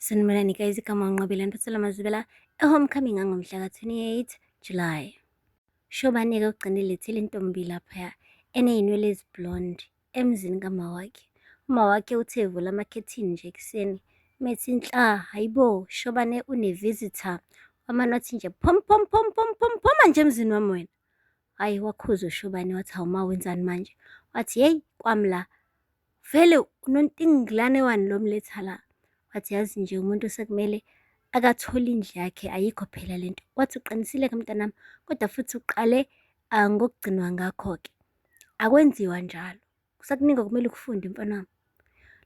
Sanibonani guys, igama uNqobile Mphathela Mazibela e-homecoming ngomhla ka-28 July. Shobani-ke ugcine elethile intombi laphaya eney'nwele eziblonde emzini kamawakhe. Umawakhe uthe evula amakhethini nje ekuseni methi nhla, hayibo Shobane une-visitor. Wamane wathi nje phom phom phom phom phom phoma nje emzini wami wena. Hhayi wakhuza uShobane wathi, hawu ma wenzani manje? Wathi yeyi kwami la vele unontingilane wani lo mletha la. Wathi yazi nje umuntu sekumele akathole indlu yakhe, ayikho phela lento. Wathi uqinisile-ke mntanami, kodwa futhi uqale ngokugcinwa ngakho-ke. Akwenziwa njalo, kusakuningi okumele ukufunde mfanami.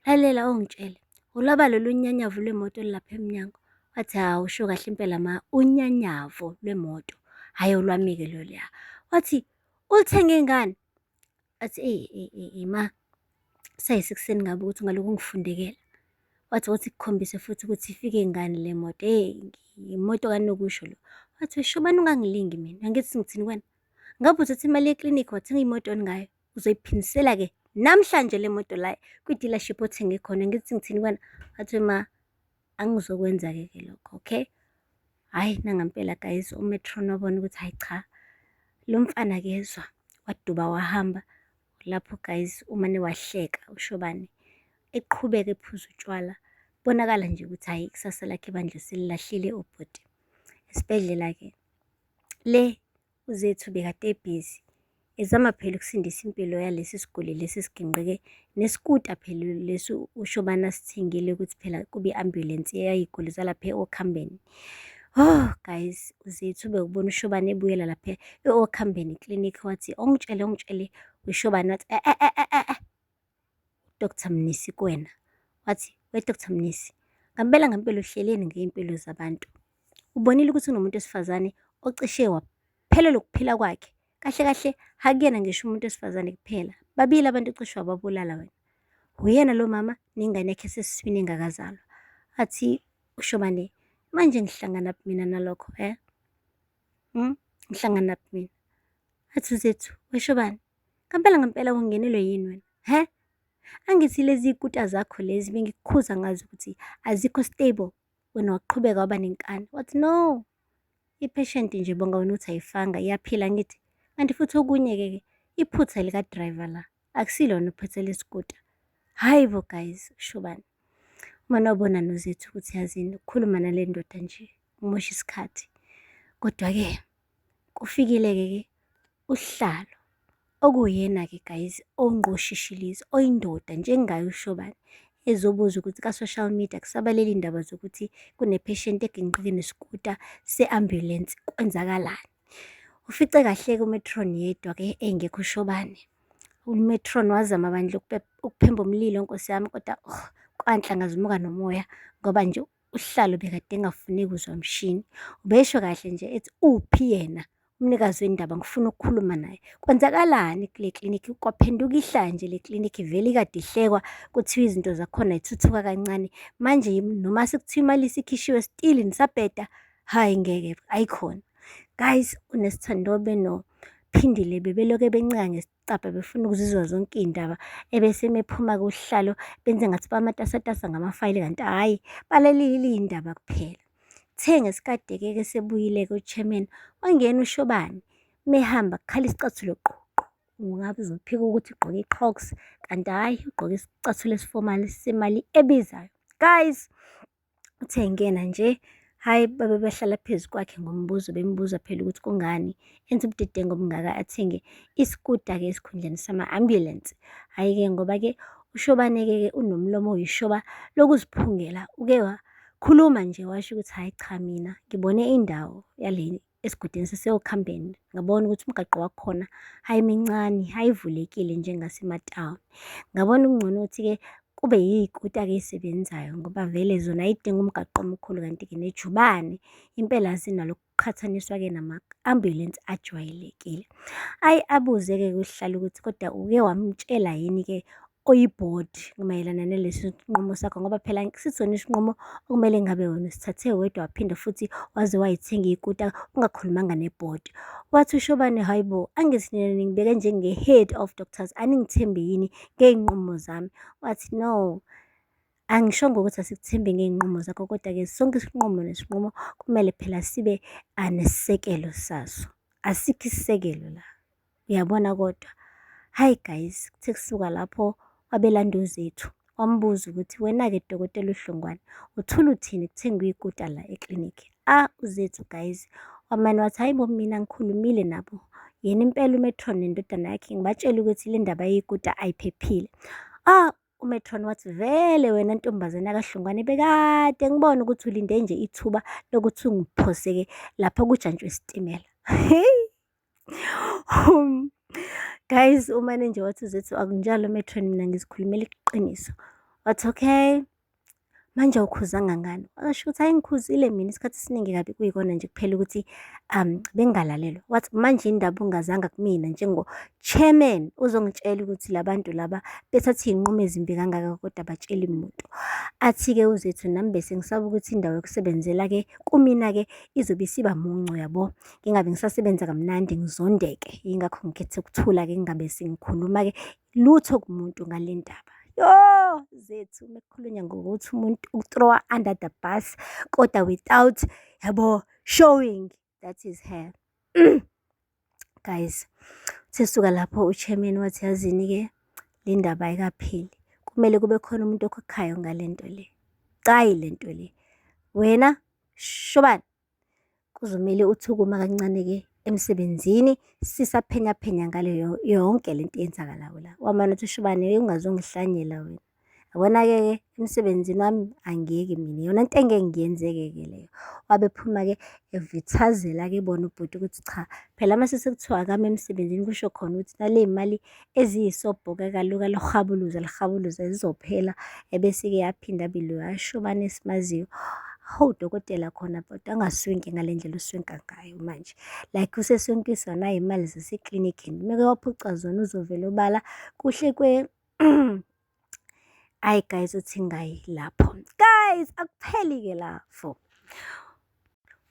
Lalela ungitshele, ulaba lolu unyanyavu lwemoto olulapha emnyango? Wathi hawu usho kahle impela ma, unyanyavu lwemoto, hhayi olwami-ke loluya. Wathi ulithenge ngani? Wathi ma, sayisekuseni ngabe ukuthi ungalokhu ungifundekela. Wathi kukhombise futhi ukuthi ifike ngani le moto, imoto kanokusho lo. Wathi Shobani ungangilingi mina, angithi ngithini wena? Ngabe uthatha imali yeklinikhi wathenga imoto ngayo, uzoyiphindisela-ke namhlanje le moto la kwi-dealership othenge khona, angithi ngithini wena? Wathi ma, angizokwenza-ke lokho, okay? Hhayi nangampela guys, uMetron wabona ukuthi hayi cha, lo mfana kezwa, waduba wahamba. Lapho guys umane wahleka uShobane eqhubeka ephuza utshwala. Bonakala nje ukuthi hhayi ikusasa lakhe bandla selilahlile ubhuti. Esibhedlela-ke le uZethu bekade ebhizi ezama phela ukusindisa impilo yalesi siguli lesi siginqike nesikuta phela lesi uShobane asithengile ukuthi phela kube i-ambulensi eyayiguli zalapha e-Okhambeni. Oh guys, uZethu bekubona uShobane ebuyela lapha e-Okhambeni clinic wathi ongitshele uShobane wathi Dr. Mnisi kuwena. Wathi we-Dr. Mnisi, ngampela uhleleni ngey'mpilo zabantu. Ubonile ukuthi kunomuntu wesifazane ocishe waphelelwa ukuphila kwakhe. Kahle kahle hakuyena ngisho umuntu wesifazane kuphela, babili abantu ocishe wababulala wena. Uyena lo mama nengane yakhe esesiswini engakazalwa. Athi uShobane, manje ngihlangana mina nalokho ngihlangana mina. Athi uZethu, weShobane, ngampela ungenelwe yini wena? Angithi lezi ikuta zakho lezi bengikukhuza ngazo ukuthi azikho stable, wena waqhubeka waba nenkani. Wathi no, i-patient nje bonga wena uthi ayifanga iyaphila ngithi. Kanti futhi okunye-ke iphutha lika-driver la, akusilona uphethe lesikuta. Hhayi bo guys, uShobane umane wabona noZethu ukuthi yazini ukukhuluma nale ndoda nje umosha isikhathi. Kodwa-ke kufikile-ke uSihlalo okuyena-ke guys ongqoshishilizi oyindoda njengayo uShobane ezobuza ukuthi ka-social media kusabalele iy'ndaba zokuthi kune-patient eginqike nesikuta se-ambulensi kwenzakalani. Ufice kahle-ke uMetron yedwa-ke engekho uShobane. UMetron wazama bandla ukuphemba umlilo nkosi yami, kodwa kwanhlanga zimuka nomoya ngoba nje uSihlalo bekade engafuni kuzwa mshini. Ubesho kahle nje ethi uphi yena umnikazi wendaba, ngifuna ukukhuluma naye. Kwenzakalani kule klinikhi? Kwaphenduka ihlanje le klinikhi vele ikade ihlekwa kuthiwa izinto zakhona yithuthuka kancane. Manje noma sekuthiwa imali isikhishiwe still nisabheda? Hhayi ngeke, ayikhona. Guys, uNesithandwa noPhindile bebelokhu bencika ngesicabha befuna ukuzizwa zonke iy'ndaba ebese mephuma-ke uSihlalo benze ngathi bamatasatasa ngamafayili, kanti hhayi balalile iy'ndaba kuphela. Kuthe ngesikade-ke sebuyile-ke uchairman wangena uShobane mehamba kukhala isicathulo ququ. Ungabe uzophika ukuthi ugqoke i-Crocs, kanti hhayi ugqoke isicathulo esifomali semali ebizayo. Guys, uthe engena nje hhayi babe behlala phezu kwakhe ngombuzo, bembuza phela ukuthi kungani enze ubudedengu obungaka athenge isikuta-ke esikhundleni sama-ambulensi. Hhayi-ke ngoba-ke uShobane-ke unomlomo oyishoba lokuziphungela, uke wakhuluma nje washo ukuthi hhayi cha, mina ngibone indawo yale esigodini sase-Okhambeni, ngabona ukuthi umgaqo wakhona hhayi mincane, hhayi ivulekile njengasematawuni. Ngabona kungcono ukuthi-ke kube yiy'kuta-ke ey'sebenzayo ngoba vele zona ayidingi umgaqo omkhulu, kanti-ke nejubane impela zinalokhu kuqhathaniswa-ke nama-ambulensi ajwayelekile. Hhayi abuze-ke kuSihlalo ukuthi kodwa uke wamtshela yini-ke oyibhodi mayelana nalesi sinqumo sakho, ngoba phela sisona isinqumo okumele ngabe wena usithathe wedwa waphinde futhi waze wayithenga iy'kuta ungakhulumanga nebhodi. Wathi uShobane hhayi bo, angithi nina ningibeke njenge-head of doctors, aningithembi yini ngey'nqumo zami? Wathi no, Angishongo ukuthi asikuthembe ngey'nqumo zakho, kodwa-ke sonke isinqumo nesinqumo kumele phela sibe nesisekelo saso. Asikho isisekelo la, uyabona kodwa. Hhayi guys, kuthe kusuka lapho wabelanda uZethu, wambuza ukuthi wena-ke Dokotela uHlongwane, uthula uthini kuthengwe ikuta la eklinikhi? uZethu guys, wamane wathi, hhayi bo, mina ngikhulumile nabo. Yena impela uMatron nendodana yakhe ngibatshela ukuthi le ndaba yekuta ayiphephile. uMatron wathi, vele wena ntombazane kaHlongwane, bekade ngibona ukuthi ulinde nje ithuba lokuthi ungiphoseke lapha kujantshi wesitimela. Guys, umane nje wathi uZethu, akunjalo Matron, mina ngizikhulumela iqiniso. Wathi okay, manje awukhuzanga ngani? Washo ukuthi hhayi ngikhuzile mina isikhathi esiningi kabi kuyikona nje kuphela ukuthi bengalalelwa. Wathi manje indaba ungazanga kumina njengo-chairman uzongitshela ukuthi la bantu laba bethathe iy'nqumo ezimbi kangaka kodwa batsheli muntu. Athi-ke uZethu, nami bese ngisaba ukuthi indawo yokusebenzela-ke kumina-ke izobe isiba muncu yabo, ngingabe ngisasebenza kamnandi ngizondeke, yingakho ngikhethe ukuthula-ke ngingabe sengikhuluma-ke lutho kumuntu ngale ndaba. Zethu mekukhulunywa ngokuthi umuntu ukuthrowa under the bus kodwa without yabo showing that is her. Guys, sesuka lapho uchairman wathi yazini-ke le ndaba ayikapheli, kumele kube khona umuntu okhokhayo ngale nto le. Cayi le nto le, wena Shobani kuzomele uthukuma kancane-ke emsebenzini sisaphenya ngale yonke lento eyenzakalayo la. Wamane uthi Shobani ungazongihlanyela wena, yabona-ke emsebenzini wami angiyeki mina, yona into engeke ngiyenzeke-ke leyo. Wabephuma-ke evithazela-ke bona ubhuti ukuthi cha, phela mase sekuthiwa akame emsebenzini kusho khona ukuthi naley'mali eziyisobhoka lihabuluza zizophela. Ebese-ke yaphinda abe loya Shobani esimaziyo. Hawu dokotela khona but angaswenki ngale ndlela oswenka ngayo manje, like useswenkiswa nay'mali zaseklinikini. Meke waphuca zona uzovele obala kuhle Hhayi guys, uthi ngayi lapho. Guys, akupheli-ke lapho.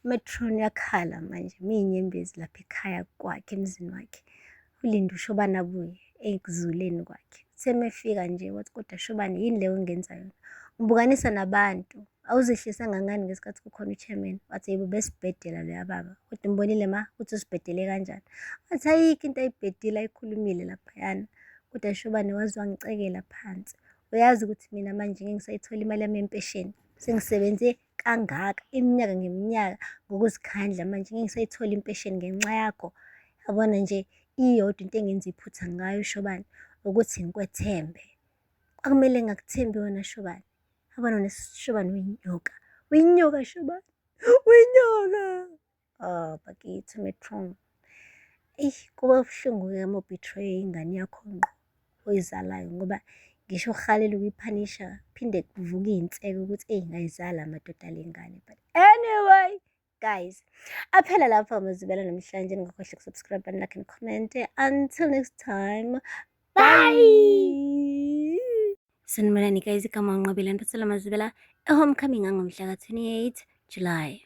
uMatron uyakhala manje, miyinyembezi lapha ekhaya kwakhe emzini wakhe. Ulinde uShobani abuye ekuzuleni kwakhe. Uthe mefika nje wathi kodwa Shobani yini leyo ongenza yona? Ngibukanisa nabantu, awuzehlisanga ngani ngesikhathi kukhona uchairman? Wathi yebo besibhedela loya baba, kodwa umbonile ma uthi usibhedele kanjani? Wathi ayikho into ayibhedile ayikhulumile laphayana, kodwa Shobani waze wangicekela phansi. Uyazi ukuthi mina manje ngeke ngisayithola imali yami yempesheni, sengisebenze kangaka iminyaka ngeminyaka ngokuzikhandla, manje ngeke ngisayithola impesheni ngenxa yakho. Yabona nje iyodwa into engenza iphutha ngayo Shobani ukuthi ngikwethembe. Kwakumele ngakuthembi wena Shobani. Yabona wena Shobani uyinyoka, uyinyoka Shobani, uyinyoka. Bakithi Matron. Kuba buhlungu-ke uma ubethray ingane yakho ngqo oyizalayo, ngoba ngisho uhalela ukuyiphanisha phinde kuvuka iy'nseko ukuthi ngayizala amadoda alengane. But anyway guys, aphela lapho amazwibela namhlanje. Ningakhohlwa ukusubscribe, like and comment. Until next time, bye. Sanibonani guys, igama uNqabile Mphathela Mazwibela, e-homecoming angomhla ka 28 July.